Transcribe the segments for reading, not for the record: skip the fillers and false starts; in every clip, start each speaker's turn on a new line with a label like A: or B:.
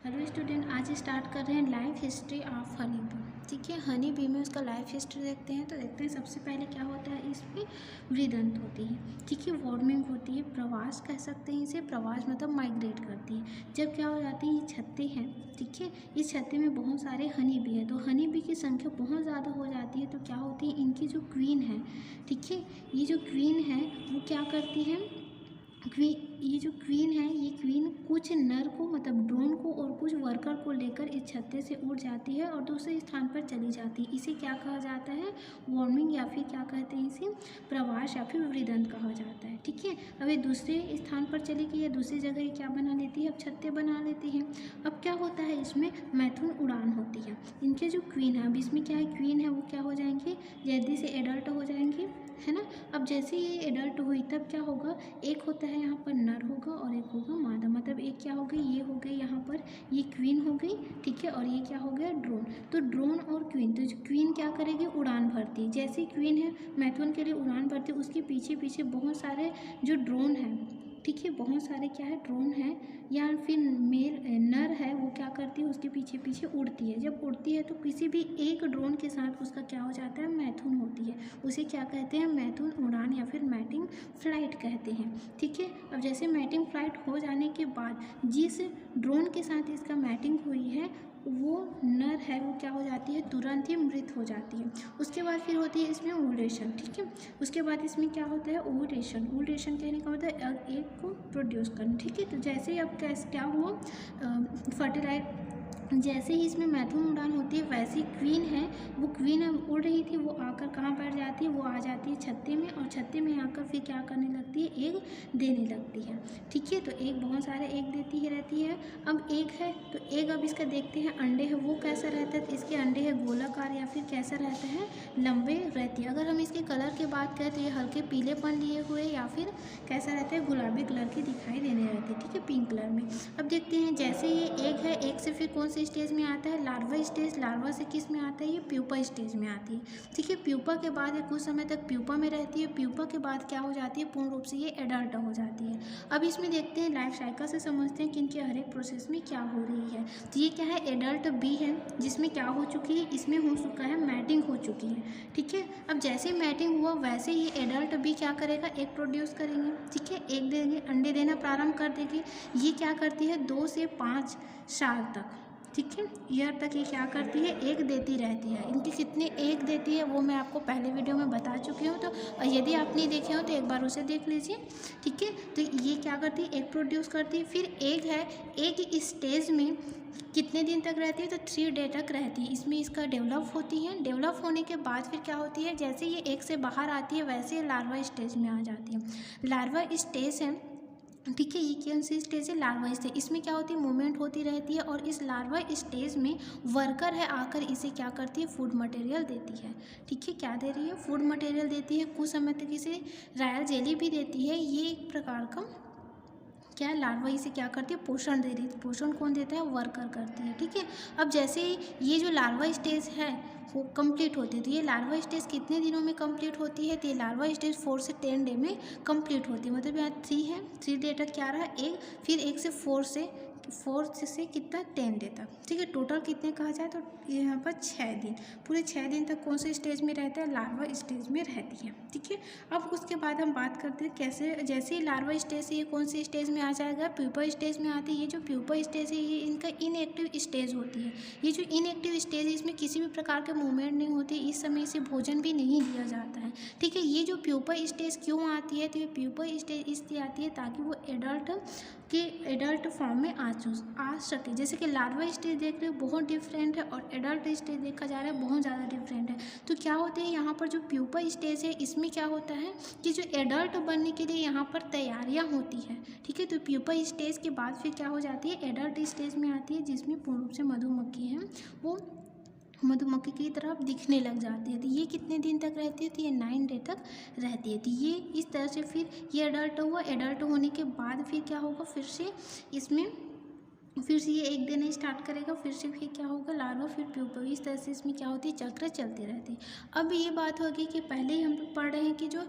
A: Hello student, आज start कर रहे हैं life history of honey bee. ठीक है, हनी बी में उसका लाइफ हिस्ट्री देखते हैं। तो देखते हैं सबसे पहले क्या होता है, इसमें वृद्धंत होती है। ठीक है, वार्मिंग होती है, प्रवास कह सकते हैं इसे। प्रवास मतलब माइग्रेट करती है। जब क्या हो जाती है, ये छत्ते हैं। ठीक है, इस छत्ते में बहुत सारे हनी बी है, तो हनी बी की संख्या बहुत ज़्यादा हो जाती है। तो क्या होती है, इनकी जो क्वीन है, ठीक है, ये जो क्वीन है वो क्या करती है, ये जो क्वीन है, ये क्वीन कुछ नर को मतलब ड्रोन को और कुछ वर्कर को लेकर इस छत्ते से उड़ जाती है और दूसरे स्थान पर चली जाती है। इसे क्या कहा जाता है, वार्मिंग, या फिर क्या कहते हैं इसे, प्रवास या फिर वृद्धंत कहा जाता है। ठीक है, अब ये दूसरे स्थान पर चली गई या दूसरी जगह ये क्या बना लेती है, अब छत्ते बना लेती है। अब क्या होता है, इसमें मैथुन उड़ान होती है। इनके जो क्वीन है, अब इसमें क्या है, क्वीन है वो क्या हो जाएंगे, जल्दी से एडल्ट हो जाएंगे, है ना। अब जैसे ये एडल्ट हुई तब क्या होगा, एक होता है यहाँ पर नर होगा और एक होगा मादा। मतलब एक क्या हो गई, ये हो गई यहाँ पर ये क्वीन हो गई। ठीक है, और ये क्या हो गया, ड्रोन। तो ड्रोन और क्वीन, तो क्वीन क्या करेगी, उड़ान भरती है। जैसे क्वीन है मैथुन के लिए उड़ान भरती है, उसके पीछे पीछे बहुत सारे जो ड्रोन हैं, ठीक है, बहुत सारे क्या है, ड्रोन है या फिर मेल नर है, वो क्या करती है, उसके पीछे पीछे उड़ती है। जब उड़ती है तो किसी भी एक ड्रोन के साथ उसका क्या हो जाता है, मैथुन होती है। उसे क्या कहते हैं, मैथुन उड़ान या फिर मैटिंग फ्लाइट कहते हैं। ठीक है, अब जैसे मैटिंग फ्लाइट हो जाने के बाद जिस ड्रोन के साथ इसका मैटिंग हुई है वो नर है, वो क्या हो जाती है, तुरंत ही मृत हो जाती है। उसके बाद फिर होती है इसमें ओवुलेशन। ठीक है, उसके बाद इसमें क्या होता है, ओवुलेशन। ओवुलेशन कहने का होता है एग को प्रोड्यूस करना। ठीक है, तो जैसे ही अब क्या हुआ, फर्टिलाइज, जैसे ही इसमें मैथुन उड़ान होती है वैसी क्वीन है, वो क्वीन उड़ रही थी, वो आकर कहाँ बैठ जाती है, वो आ जाती है छत्ते में, और छत्ते में आकर फिर क्या करने लगती है, एग देने लगती है। ठीक है, तो एग बहुत सारे एग देती है रहती है। अब एग है तो एग, अब इसका देखते हैं अंडे है वो कैसा रहता है, तो इसके अंडे है गोलाकार या फिर कैसा रहता है, लंबे रहती है। अगर हम इसके कलर की बात करें तो ये हल्के पीलेपन लिए हुए या फिर कैसा रहता है, गुलाबी कलर के दिखाई देने रहते हैं। ठीक है, पिंक कलर में। अब देखते हैं, जैसे ये एग है, एग से फिर कौन से स्टेज में आता है, लार्वा स्टेज। लार्वा से किस में आता है, ये प्यूपा स्टेज में आती है। ठीक है, प्यूपा के बाद ये कुछ समय तक प्यूपा में रहती है। प्यूपा के बाद क्या हो जाती है, पूर्ण रूप से ये एडल्ट हो जाती है। अब इसमें देखते हैं, लाइफ साइकिल से समझते हैं कि इनके हर एक प्रोसेस में क्या हो रही है। तो ये क्या है, एडल्ट बी है, जिसमें क्या हो चुकी है, इसमें हो चुका है मैटिंग हो चुकी है। ठीक है, अब जैसे मैटिंग हुआ वैसे ही एडल्ट बी क्या करेगा, एग प्रोड्यूस करेंगे। ठीक है, एग देंगे, अंडे देना प्रारंभ कर देगी। ये क्या करती है, 2 से 5 साल तक, ठीक है, ईयर तक ये क्या करती है, एग देती रहती है। इनकी कितने एग देती है वो मैं आपको पहले वीडियो में बता चुकी हूँ, तो यदि आप नहीं देखे हो तो एक बार उसे देख लीजिए। ठीक है, तो ये क्या करती है, एग प्रोड्यूस करती है। फिर एग है, एग स्टेज में कितने दिन तक रहती है, तो 3 डे तक रहती है। इसमें इसका डेवलप होती है। डेवलप होने के बाद फिर क्या होती है, जैसे ये एग से बाहर आती है वैसे लार्वा स्टेज में आ जाती है। लार्वा स्टेज है, ठीक है, ये कौन सी स्टेज है, लार्वा स्टेज। इसमें क्या होती है, मूवमेंट होती रहती है, और इस लार्वा स्टेज में वर्कर है आकर इसे क्या करती है, फूड मटेरियल देती है। ठीक है, क्या दे रही है, फूड मटेरियल देती है। कुछ समय तक इसे रॉयल जेली भी देती है। ये एक प्रकार का क्या है, लार्वा इसे क्या करती है, पोषण दे रही है। पोषण कौन देता है, वर्कर करती है। ठीक है, अब जैसे ये जो लार्वा स्टेज है वो कंप्लीट होती है, तो ये लार्वा स्टेज कितने दिनों में कंप्लीट होती है, तो ये लार्वा स्टेज 4 से 10 डे में कंप्लीट होती है। मतलब यहाँ 3 है, 3 डे तक क्या रहा, एक, फिर 1 से 4 से कितना, 10 डे तक। ठीक है, टोटल कितने कहा जाए तो यहाँ पर 6 दिन, पूरे 6 दिन तक कौन से स्टेज में रहता है, लार्वा स्टेज में रहती है। ठीक है, अब उसके बाद हम बात करते हैं कैसे, जैसे ही लार्वा स्टेज से ये कौन सी स्टेज में आ जाएगा, प्यूपा स्टेज में आती है। ये जो प्यूपा स्टेज है ये इनका इनएक्टिव स्टेज होती है। ये जो इनएक्टिव स्टेज है इसमें किसी भी प्रकार के मूवमेंट नहीं होती, इस समय इसे भोजन भी नहीं दिया जाता है। ठीक है, ये जो प्यूपा स्टेज क्यों आती है, तो ये प्यूपा स्टेज इसलिए आती है ताकि वो एडल्ट फॉर्म में आ सके। जैसे कि लार्वा स्टेज देख रहे हो बहुत डिफरेंट है, और एडल्ट स्टेज देखा जा रहा है बहुत ज़्यादा डिफरेंट है। तो क्या होते हैं यहाँ पर, जो प्यूपा स्टेज है इसमें क्या होता है कि जो एडल्ट बनने के लिए यहाँ पर तैयारियाँ होती हैं। ठीक है, तो प्यूपा स्टेज के बाद फिर क्या हो जाती है, एडल्ट स्टेज में आती है, जिसमें पूर्ण रूप से मधुमक्खी हैं वो मधुमक्खी की तरफ दिखने लग जाती है। तो ये कितने दिन तक रहती है, तो ये 9 डे तक रहती है। तो ये इस तरह से फिर ये एडल्ट हुआ। एडल्ट होने के बाद फिर क्या होगा, फिर से इसमें फिर से ये एक दिन स्टार्ट करेगा, फिर से फिर क्या होगा, लार्वा, फिर प्यूपा। इस तरह से इसमें क्या होती है, चक्र चलती रहती है। अब ये बात होगी कि पहले ही हम लोग पढ़ रहे हैं कि जो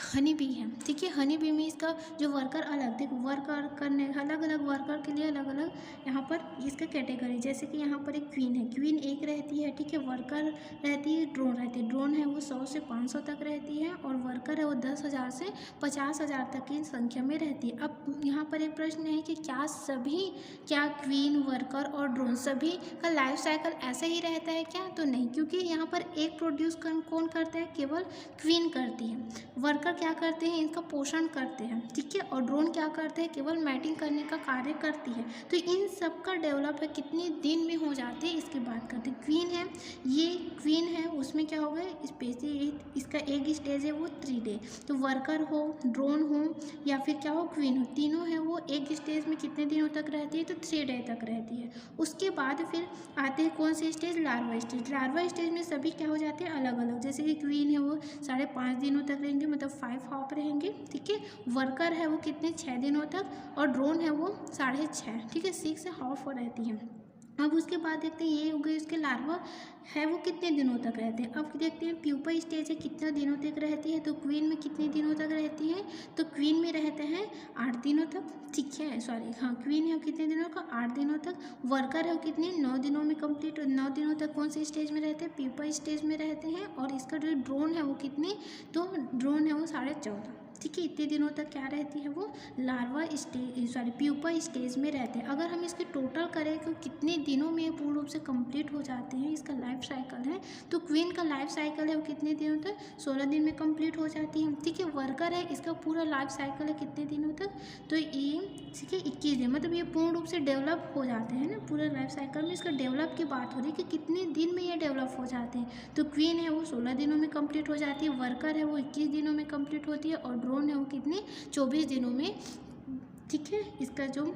A: हनी बी है, ठीक है, हनी बी में इसका जो वर्कर अलग, देखो वर्कर करने अलग अलग वर्कर के लिए अलग अलग यहाँ पर इसका कैटेगरी, जैसे कि यहाँ पर एक क्वीन है, क्वीन एक रहती है, ठीक है, वर्कर रहती है, ड्रोन रहती है, ड्रोन है वो 100 से 500 तक रहती है, और वर्कर है वो 10,000 से 50,000 तक की संख्या में रहती है। अब यहाँ पर एक प्रश्न है कि क्या क्वीन, वर्कर और ड्रोन सभी का लाइफ साइकिल ऐसा ही रहता है क्या? तो नहीं, क्योंकि यहाँ पर एक प्रोड्यूस कौन करता है, केवल क्वीन करती है। वर्कर क्या करते हैं, इनका पोषण करते हैं, ठीक है, और ड्रोन क्या करते हैं, केवल मैटिंग करने का कार्य करती है। तो इन सब का डेवलप है कितने दिन में हो जाते हैं इसकी बात करते हैं। क्वीन है, ये क्वीन है, उसमें क्या होगा, स्पेशली इसका एक स्टेज है वो 3 डे। तो वर्कर हो, ड्रोन हो या फिर क्या हो, क्वीन हो, तीनों है वो एक स्टेज में कितने दिनों तक रहती है, तो 3 डे तक रहती है। उसके बाद फिर आते हैं कौन से stage, larva stage. Larva stage में सभी क्या हो जाते हैं, अलग अलग, जैसे कि क्वीन है वो 5.5 दिनों तक रहेंगे, मतलब 5 हाफ रहेंगे, ठीक है, वर्कर है वो कितने, 6 दिनों तक, और ड्रोन है वो 6.5, ठीक है, 6 हाफ रहती है। अब उसके बाद देखते हैं, ये हो गई उसके लार्वा है वो कितने दिनों तक रहते हैं। अब देखते हैं प्यूपा स्टेज है कितने दिनों तक रहती है, तो क्वीन में कितने दिनों तक रहती है, तो क्वीन में रहते हैं 8 दिनों तक, ठीक है, सॉरी हाँ, क्वीन है वो कितने दिनों का, 8 दिनों तक। वर्कर है वो कितने, 9 दिनों में कंप्लीट, 9 दिनों तक कौन से स्टेज में रहते हैं, प्यूपा स्टेज में रहते हैं। और इसका जो ड्रोन है वो कितने, तो ड्रोन है वो 14.5, ठीक है, इतने दिनों तक क्या रहती है वो, larva stage, sorry pupa stage में रहते हैं। अगर हम इसके टोटल करें कि कितने दिनों में पूर्ण रूप से कंप्लीट हो जाते हैं, इसका लाइफ साइकिल है, तो क्वीन का लाइफ साइकिल है वो कितने दिनों तक, 16 दिन में कंप्लीट हो जाती है, ठीक है। वर्कर है, इसका पूरा लाइफ साइकिल है कितने दिनों तक, तो ये, ठीक है, 21 दिन, मतलब ये पूर्ण रूप से डेवलप हो जाते हैं ना, पूरे लाइफ साइकिल में इसका डेवलप की बात हो रही है कि कितने दिन में ये डेवलप हो जाते हैं। तो क्वीन है वो 16 दिनों में कंप्लीट हो जाती है, वर्कर है वो 21 दिनों में कंप्लीट होती है, और ड्रोन है वो कितने, 24 दिनों में, ठीक है, इसका जो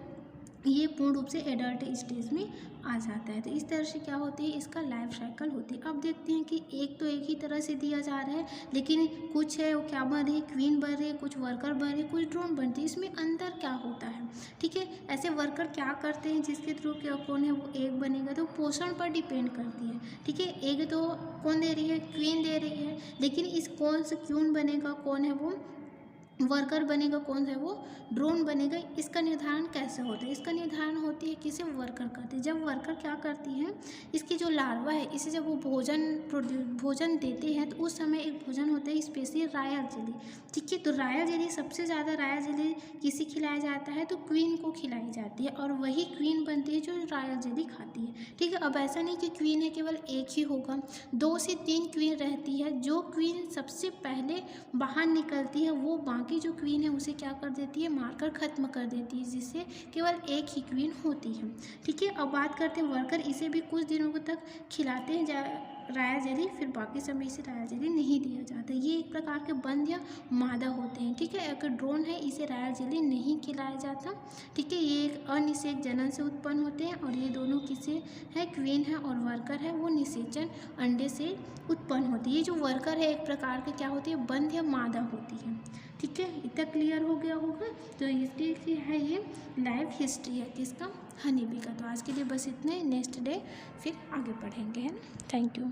A: ये पूर्ण रूप से एडल्ट स्टेज में आ जाता है। तो इस तरह से क्या होती है, इसका लाइफ साइकिल होती है। अब देखते हैं कि एक ही तरह से दिया जा रहा है, लेकिन कुछ है वो क्या बन रही है, क्वीन बन रही है, कुछ वर्कर बन रही है, कुछ ड्रोन बनती है, इसमें अंतर क्या होता है, ठीक है। ऐसे वर्कर क्या करते हैं जिसके थ्रू क्या कौन है वो एक बनेगा, तो पोषण पर डिपेंड करती है, ठीक है। एक तो कौन दे रही है, क्वीन दे रही है, लेकिन इस कौन से क्वीन बनेगा, कौन है वो वर्कर बनेगा, कौन है वो ड्रोन बनेगा, इसका निर्धारण कैसे होता है, इसका निर्धारण होती है किसे, वर्कर करते हैं। जब वर्कर क्या करती है, इसकी जो लार्वा है इसे जब वो भोजन देते हैं, तो उस समय एक भोजन होता है स्पेशली रायल जेली, ठीक है। तो रायल जेली, सबसे ज़्यादा रायल जेली किसे खिलाया जाता है, तो क्वीन को खिलाई जाती है, और वही क्वीन बनती है जो रायल जेली खाती है, ठीक है। अब ऐसा नहीं कि क्वीन है केवल एक ही होगा, 2 से 3 क्वीन रहती है, जो क्वीन सबसे पहले बाहर निकलती है वो बाकी जो क्वीन है उसे क्या कर देती है, मारकर ख़त्म कर देती है, जिससे केवल एक ही क्वीन होती है, ठीक है। अब बात करते हैं वर्कर, इसे भी कुछ दिनों तक खिलाते हैं रायल जेली, फिर बाकी समय इसे रायल जेली नहीं दिया जाता। ये एक प्रकार के बंद या मादा होते हैं, ठीक है। अगर ड्रोन है इसे रायल जेली नहीं खिलाया जाता, ठीक है। ये एक अनिषेक जनन से उत्पन्न होते हैं, और ये दोनों किसे है, क्वीन है और वर्कर है वो निषेचन अंडे से उत्पन्न होती है। ये जो वर्कर है एक प्रकार के क्या होती है, बंद या मादा होती है, ठीक है। इतना क्लियर हो गया होगा। तो इसकी है ये लाइफ हिस्ट्री है किसका, हनी बी का। तो आज के लिए बस इतने, नेक्स्ट डे फिर आगे पढ़ेंगे, है ना। Thank you.